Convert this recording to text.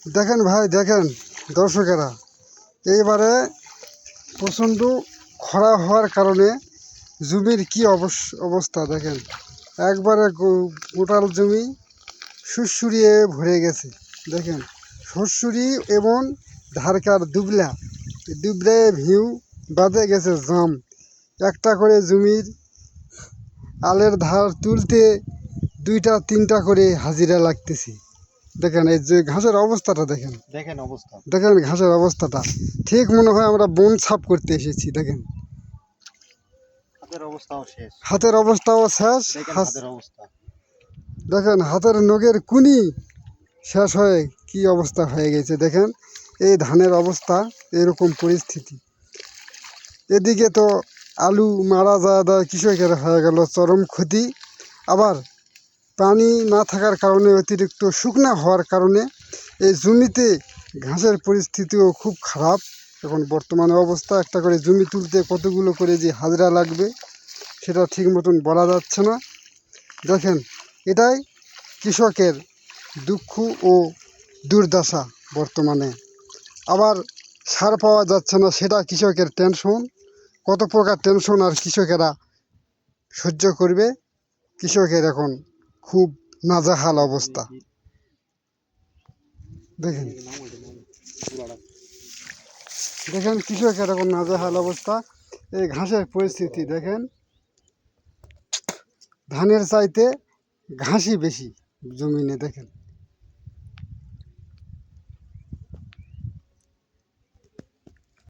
দেখেন ভাই, দেখেন দর্শকেরা, এইবারে প্রচণ্ড খরা হওয়ার কারণে জমির কি অবস্থা দেখেন। একবারে গোটাল জমি সুরসুরিয়ে ভরে গেছে। দেখেন সুরসুরি এবং ধারকার দুবলায় ভিউ বাঁধে গেছে জাম। একটা করে জমির আলের ধার তুলতে 2-3টা করে হাজিরা লাগতেছে। দেখেন এই যে ঘাসের অবস্থাটা দেখেন, দেখেন ঘাসের অবস্থাটা ঠিক মনে হয় আমরা বন সাফ করতে এসেছি। দেখেন হাতের অবস্থাও শেষ। দেখেন হাতের নখের কুনি শেষ হয়ে কি অবস্থা হয়ে গেছে। দেখেন এই ধানের অবস্থা, এরকম পরিস্থিতি। এদিকে তো আলু মারা যাওয়া কৃষকের হয়ে গেল চরম ক্ষতি। আবার পানি না থাকার কারণে, অতিরিক্ত শুকনা হওয়ার কারণে এই জমিতে ঘাসের পরিস্থিতিও খুব খারাপ এখন বর্তমানে অবস্থা। একটা করে জমি তুলতে কতগুলো করে যে হাজিরা লাগবে সেটা ঠিক মতন বলা যাচ্ছে না। দেখেন এটাই কৃষকের দুঃখ ও দুর্দশা বর্তমানে। আবার সার পাওয়া যাচ্ছে না, সেটা কৃষকের টেনশন। কত প্রকার টেনশন আর কৃষকেরা সহ্য করবে। কৃষকের এখন খুব নাজেহাল অবস্থা। দেখেন দেখেন কৃষকের এখন নাজেহাল অবস্থা। এই ঘাসের পরিস্থিতি দেখেন, ধানের চাইতে ঘাসই বেশি জমিনে। দেখেন